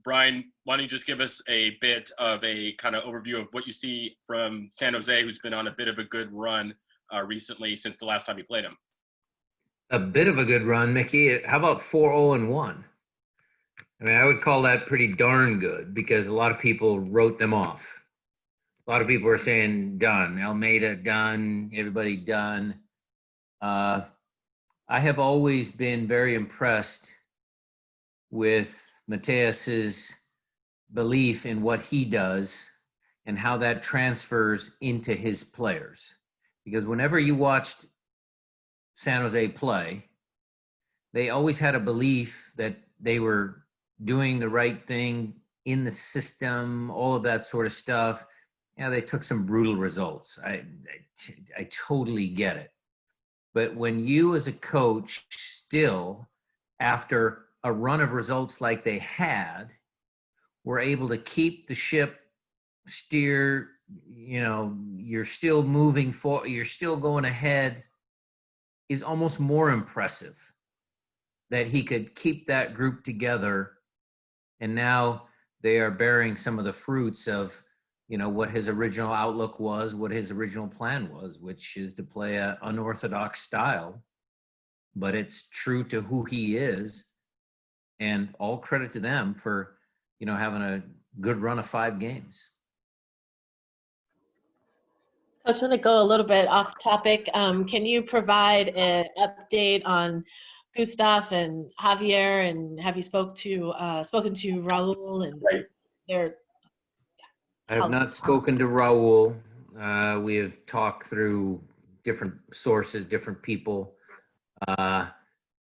Brian, why don't you just give us a bit of a kind of overview of what you see from San Jose, who's been on a bit of a good run recently since the last time you played him? A bit of a good run, Mickey. How about 4-0-1? I mean, I would call that pretty darn good because a lot of people wrote them off. A lot of people are saying done. Almeida done. Everybody done. I have always been very impressed with Mateus's belief in what he does and how that transfers into his players. Because whenever you watched San Jose play, they always had a belief that they were doing the right thing in the system, all of that sort of stuff. Yeah, they took some brutal results. I totally get it. But when you as a coach still, after a run of results like they had, were able to keep the ship steer, you're still moving forward, you're still going ahead, is almost more impressive that he could keep that group together. And now they are bearing some of the fruits of, what his original outlook was, what his original plan was, which is to play an unorthodox style, but it's true to who he is. And all credit to them for, having a good run of 5 games. Coach, I'm going to go a little bit off topic. Can you provide an update on Gustaf and Javier, and have you spoken to Raul and their? I have not spoken to Raul. We have talked through different sources, different people. I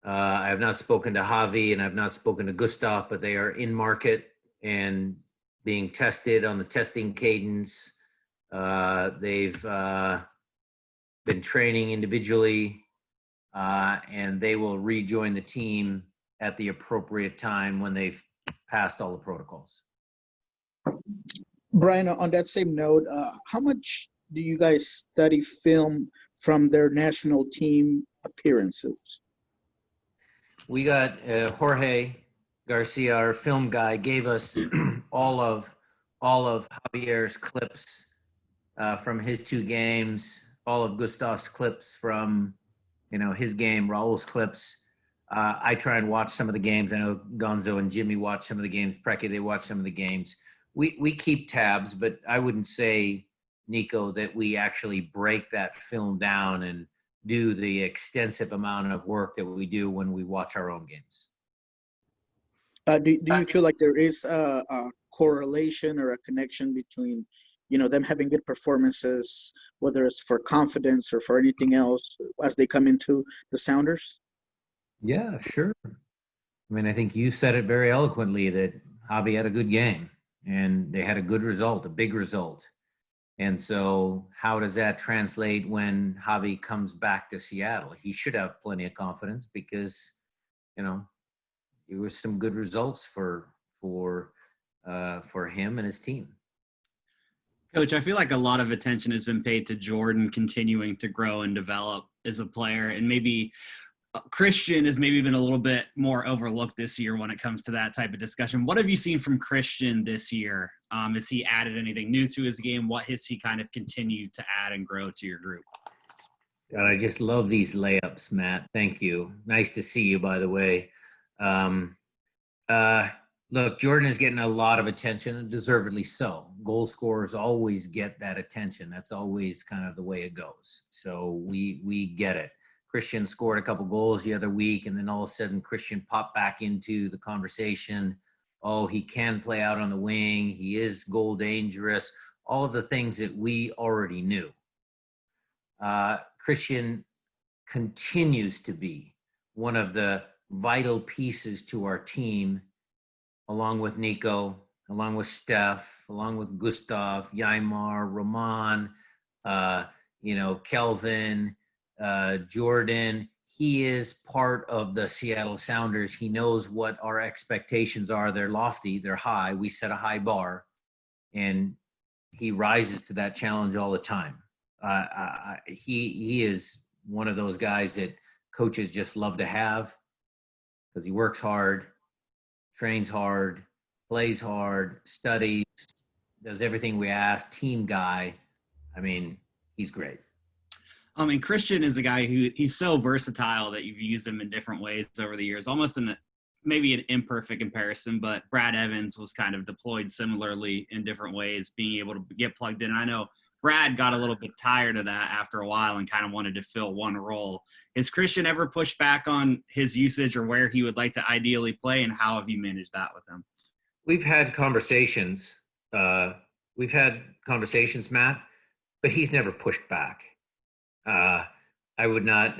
have not spoken to Javi, and I've not spoken to Gustaf, but they are in market and being tested on the testing cadence. They've been training individually, and they will rejoin the team at the appropriate time when they've passed all the protocols. Brian, on that same note, how much do you guys study film from their national team appearances? We got Jorge Garcia, our film guy, gave us all of Javier's clips from his 2 games, all of Gustaf's clips from, his game, Raul's clips. I try and watch some of the games. I know Gonzo and Jimmy watch some of the games. Preki, they watch some of the games. We keep tabs, but I wouldn't say, Nico, that we actually break that film down and do the extensive amount of work that we do when we watch our own games. Do you feel like there is a correlation or a connection between, them having good performances, whether it's for confidence or for anything else, as they come into the Sounders? Yeah, sure. I mean, I think you said it very eloquently that Javi had a good game and they had a good result, a big result. And so how does that translate when Javi comes back to Seattle? He should have plenty of confidence because, there were some good results for him and his team. Coach, I feel like a lot of attention has been paid to Jordan continuing to grow and develop as a player, and maybe Christian has maybe been a little bit more overlooked this year when it comes to that type of discussion. What have you seen from Christian this year? Has he added anything new to his game? What has he kind of continued to add and grow to your group? God, I just love these layups, Matt. Thank you. Nice to see you, by the way. Look, Jordan is getting a lot of attention, and deservedly so. Goal scorers always get that attention. That's always kind of the way it goes. So we get it. Christian scored a couple goals the other week, and then all of a sudden Christian popped back into the conversation. Oh, he can play out on the wing. He is goal dangerous. All of the things that we already knew. Christian continues to be one of the vital pieces to our team, along with Nico, along with Steph, along with Gustaf, Yaimar, Roman, Kelvin, Jordan. He is part of the Seattle Sounders. He knows what our expectations are. They're lofty, they're high. We set a high bar, and he rises to that challenge all the time. He is one of those guys that coaches just love to have because he works hard, trains hard, plays hard, studies, does everything we ask, team guy. I mean, he's great. And Christian is a guy who he's so versatile that you've used him in different ways over the years, almost in maybe an imperfect comparison, but Brad Evans was kind of deployed similarly in different ways, being able to get plugged in. And I know Brad got a little bit tired of that after a while and kind of wanted to fill one role. Has Christian ever pushed back on his usage or where he would like to ideally play, and how have you managed that with him? We've had conversations. Matt, but he's never pushed back. I would not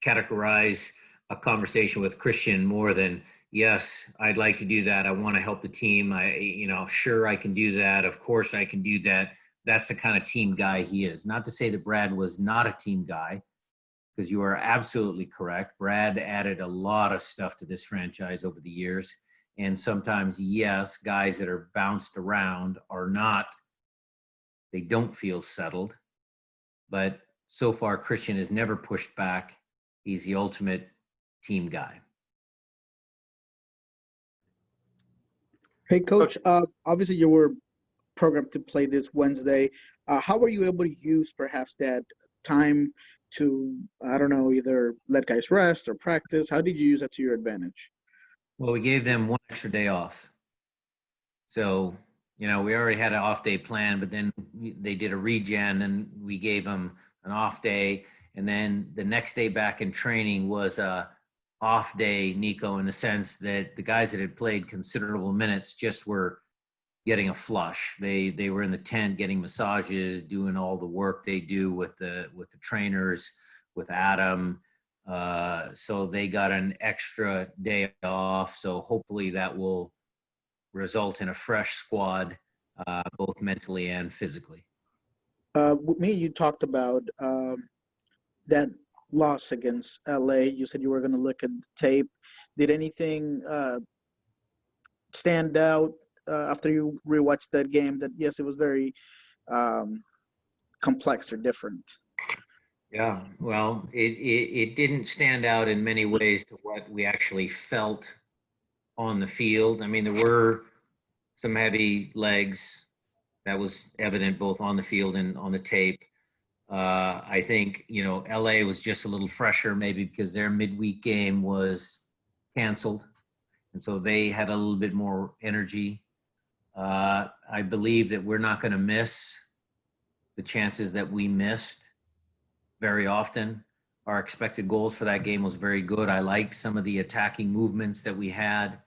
categorize a conversation with Christian more than, yes, I'd like to do that. I want to help the team. Sure, I can do that. Of course I can do that. That's the kind of team guy he is. Not to say that Brad was not a team guy, because you are absolutely correct. Brad added a lot of stuff to this franchise over the years. And sometimes, yes, guys that are bounced around they don't feel settled. But so far, Christian has never pushed back. He's the ultimate team guy. Hey, Coach, obviously you were programmed to play this Wednesday. How were you able to use perhaps that time to, I don't know, either let guys rest or practice? How did you use that to your advantage? Well, we gave them one extra day off. So, we already had an off day planned, but then they did a regen and we gave them an off day. And then the next day back in training was a off day, Nico, in the sense that the guys that had played considerable minutes just were getting a flush. They were in the tent getting massages, doing all the work they do with the trainers, with Adam. So they got an extra day off. So hopefully that will result in a fresh squad, both mentally and physically. Me and you talked about that loss against LA. You said you were going to look at the tape. Did anything stand out after you rewatched that game that, yes, it was very complex or different? Yeah, well, it didn't stand out in many ways to what we actually felt on the field. I mean, there were some heavy legs. That was evident both on the field and on the tape. I think, LA was just a little fresher, maybe because their midweek game was canceled. And so they had a little bit more energy. I believe that we're not going to miss the chances that we missed very often. Our expected goals for that game was very good. I liked some of the attacking movements that we had.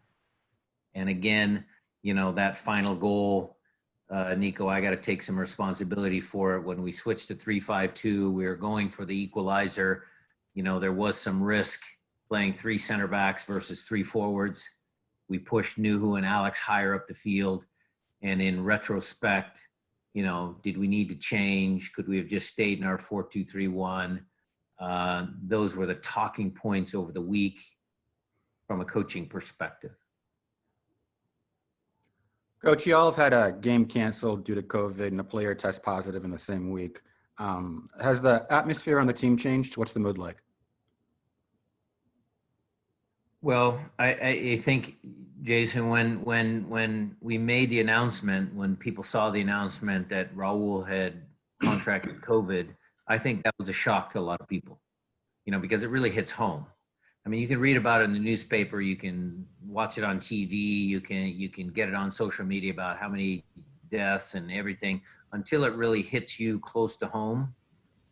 And again, that final goal, Nico, I got to take some responsibility for it. When we switched to 3-5-2, we were going for the equalizer. There was some risk playing 3 center backs versus 3 forwards. We pushed Nuhu and Alex higher up the field. And in retrospect, did we need to change? Could we have just stayed in our 4-2-3-1? Those were the talking points over the week from a coaching perspective. Coach, you all have had a game canceled due to COVID and a player test positive in the same week. Has the atmosphere on the team changed? What's the mood like? Well, I think, Jason, when we made the announcement, when people saw the announcement that Raul had contracted COVID, I think that was a shock to a lot of people, because it really hits home. I mean, you can read about it in the newspaper, you can watch it on TV, you can get it on social media about how many deaths and everything. Until it really hits you close to home,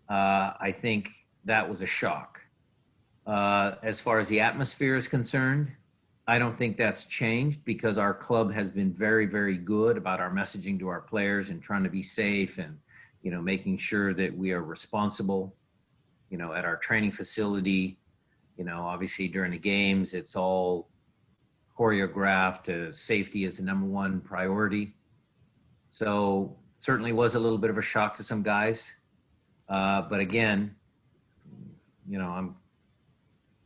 I think that was a shock. As far as the atmosphere is concerned, I don't think that's changed, because our club has been very, very good about our messaging to our players and trying to be safe and, making sure that we are responsible, at our training facility. Obviously during the games, it's all choreographed. Safety is the number one priority. So certainly was a little bit of a shock to some guys. But again, I'm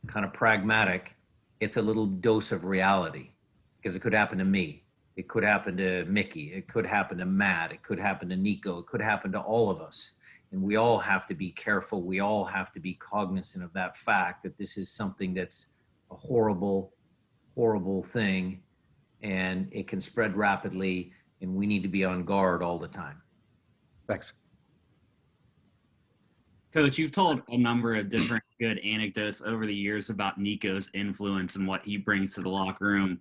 kind of pragmatic. It's a little dose of reality, because it could happen to me. It could happen to Mickey. It could happen to Matt. It could happen to Nico. It could happen to all of us. And we all have to be careful. We all have to be cognizant of that fact that this is something that's a horrible, horrible thing. and it can spread rapidly, and we need to be on guard all the time. Thanks. Coach, you've told a number of different good anecdotes over the years about Nico's influence and what he brings to the locker room.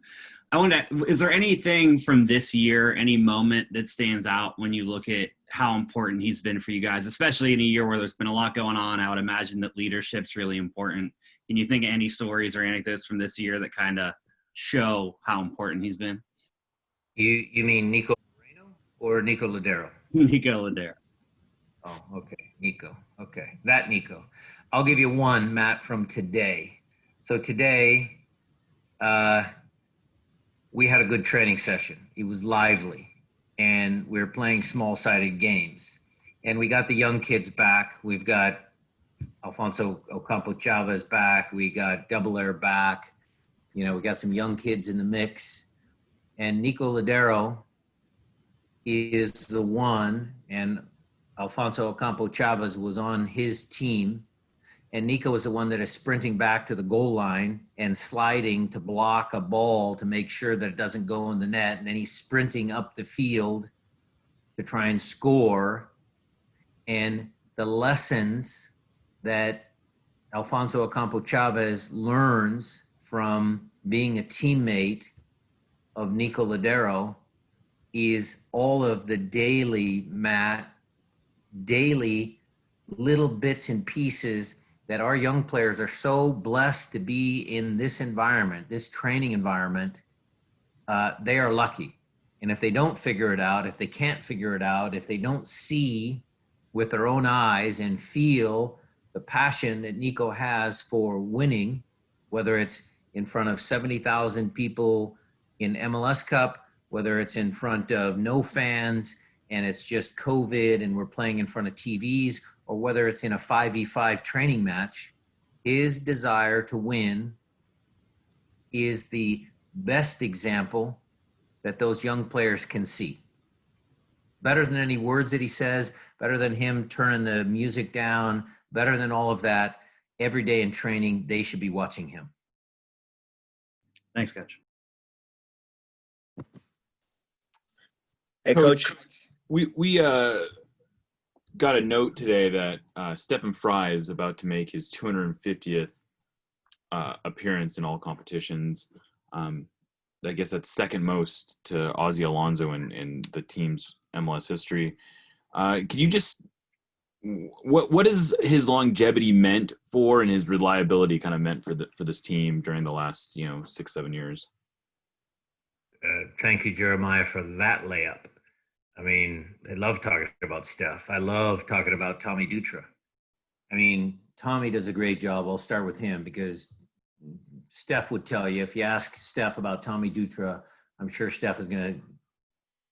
I wonder, is there anything from this year, any moment that stands out when you look at how important he's been for you guys, especially in a year where there's been a lot going on? I would imagine that leadership's really important. Can you think of any stories or anecdotes from this year that kind of show how important he's been? You mean Nico Moreno or Nico Lodeiro? Nico Lodeiro. Oh, okay. Nico. Okay. That Nico. I'll give you one, Matt, from today. So today, we had a good training session. It was lively, and we were playing small-sided games. And we got the young kids back. We've got Alfonso Ocampo Chavez back. We got Double Air back. We got some young kids in the mix. And Nico Lodeiro is the one, and Alfonso Ocampo Chavez was on his team, and Nico was the one that is sprinting back to the goal line and sliding to block a ball to make sure that it doesn't go in the net, and then he's sprinting up the field to try and score. And the lessons that Alfonso Ocampo Chavez learns from being a teammate of Nico Lodeiro is all of the daily little bits and pieces that our young players are so blessed to be in this environment, this training environment. They are lucky. And if they don't figure it out, if they can't figure it out, if they don't see with their own eyes and feel the passion that Nico has for winning, whether it's in front of 70,000 people in MLS Cup, whether it's in front of no fans and it's just COVID and we're playing in front of TVs, or whether it's in a 5v5 training match, his desire to win is the best example that those young players can see. Better than any words that he says, better than him turning the music down, better than all of that. Every day in training, they should be watching him. Thanks, Coach. Hey, Coach. We got a note today that Stefan Frei is about to make his 250th appearance in all competitions. I guess that's second most to Ozzie Alonso in the team's MLS history. Can you just what is his longevity meant for, and his reliability kind of meant for this team during the last 6-7 years? Thank you, Jeremiah, for that layup. I mean, I love talking about Steph. I love talking about Tommy Dutra. I mean, Tommy does a great job. I'll start with him because Steph would tell you, if you ask Steph about Tommy Dutra, I'm sure Steph is going to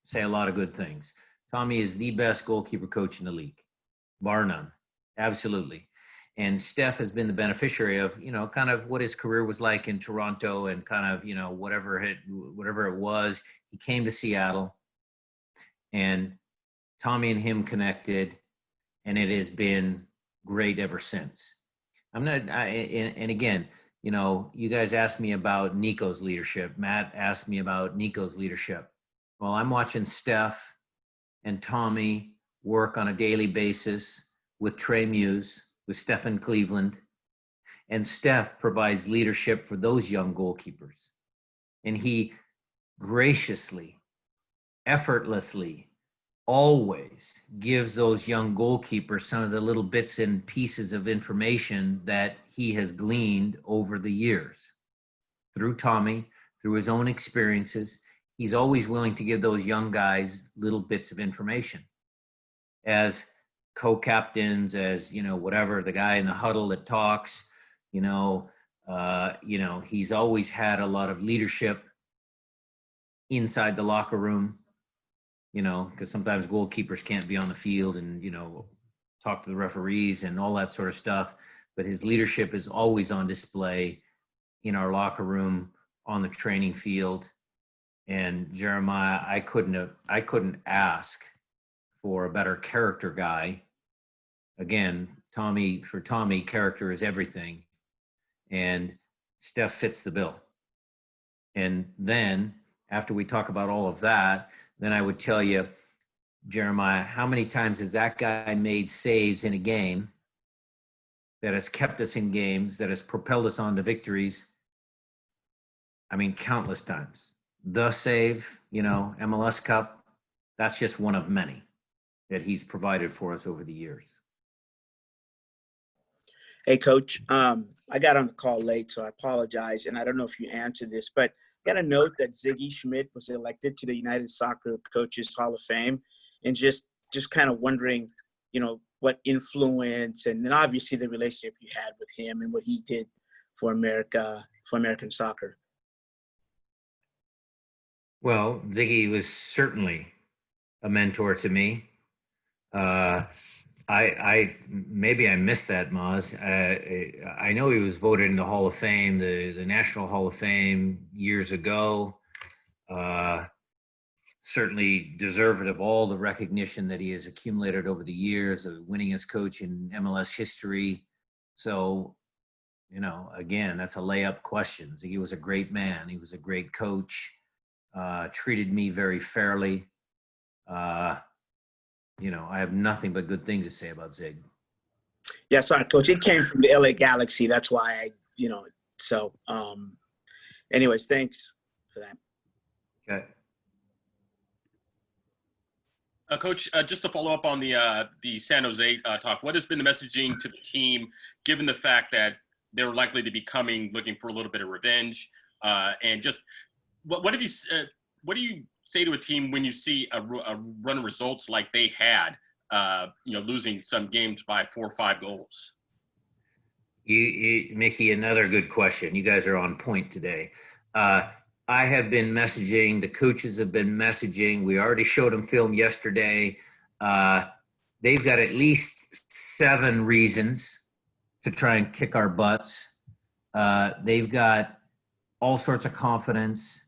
say a lot of good things. Tommy is the best goalkeeper coach in the league, bar none. Absolutely. And Steph has been the beneficiary of, kind of what his career was like in Toronto and kind of, whatever it was. He came to Seattle. And Tommy and him connected, and it has been great ever since. And again, you guys asked me about Nico's leadership. Matt asked me about Nico's leadership. Well, I'm watching Steph and Tommy work on a daily basis with Trey Muse, with Stephen Cleveland, and Steph provides leadership for those young goalkeepers. And he graciously, effortlessly, always gives those young goalkeepers some of the little bits and pieces of information that he has gleaned over the years. Through Tommy, through his own experiences, he's always willing to give those young guys little bits of information. As co-captains, as, whatever, the guy in the huddle that talks, he's always had a lot of leadership inside the locker room. Because sometimes goalkeepers can't be on the field and, talk to the referees and all that sort of stuff. But his leadership is always on display in our locker room, on the training field. And Jeremiah, I couldn't ask for a better character guy. Again, for Tommy, character is everything. And Steph fits the bill. And then after we talk about all of that, then I would tell you, Jeremiah, how many times has that guy made saves in a game that has kept us in games, that has propelled us on to victories? I mean, countless times. The save, MLS Cup, that's just one of many that he's provided for us over the years. Hey, Coach. I got on the call late, so I apologize. And I don't know if you answered this, but I got a note that Ziggy Schmidt was elected to the United Soccer Coaches Hall of Fame, and just kind of wondering, what influence and obviously the relationship you had with him and what he did for America, for American soccer. Well, Ziggy was certainly a mentor to me. I maybe I missed that, Maz. I know he was voted in the Hall of Fame, the National Hall of Fame years ago. Certainly deserved of all the recognition that he has accumulated over the years of winningest coach in MLS history. So, again, that's a layup question. Ziggy was a great man. He was a great coach. Treated me very fairly. I have nothing but good things to say about Zig. Yeah, sorry, Coach. It came from the LA Galaxy. That's why so anyways, thanks for that. Okay. Coach, just to follow up on the San Jose talk, what has been the messaging to the team, given the fact that they're likely to be looking for a little bit of revenge, and just what do you say to a team when you see a run of results like they had, losing some games by 4 or 5 goals? Mickey, another good question. You guys are on point today. I have been messaging. The coaches have been messaging. We already showed them film yesterday. They've got at least 7 reasons to try and kick our butts. They've got all sorts of confidence.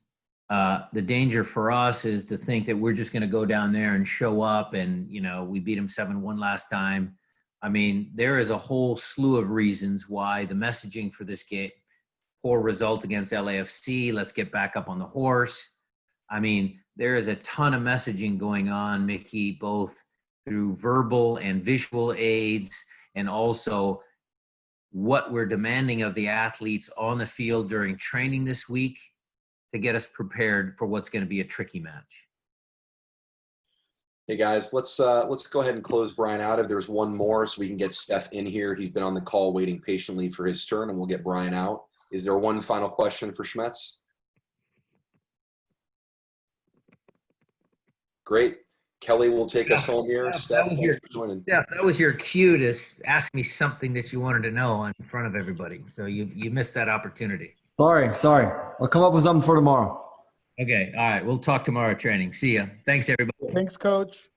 The danger for us is to think that we're just going to go down there and show up and, we beat them 7-1 last time. I mean, there is a whole slew of reasons why the messaging for this game, poor result against LAFC, let's get back up on the horse. I mean, there is a ton of messaging going on, Mickey, both through verbal and visual aids, and also what we're demanding of the athletes on the field during training this week to get us prepared for what's going to be a tricky match. Hey guys, let's go ahead and close Brian out. If there's one more, so we can get Steph in here. He's been on the call waiting patiently for his turn, and we'll get Brian out. Is there one final question for Schmetz? Great. Kelly will take us home here. Steph, thanks for joining. Yeah, that was your cue to ask me something that you wanted to know in front of everybody. So you missed that opportunity. Sorry. I'll come up with something for tomorrow. Okay. All right. We'll talk tomorrow at training. See ya. Thanks, everybody. Thanks, Coach.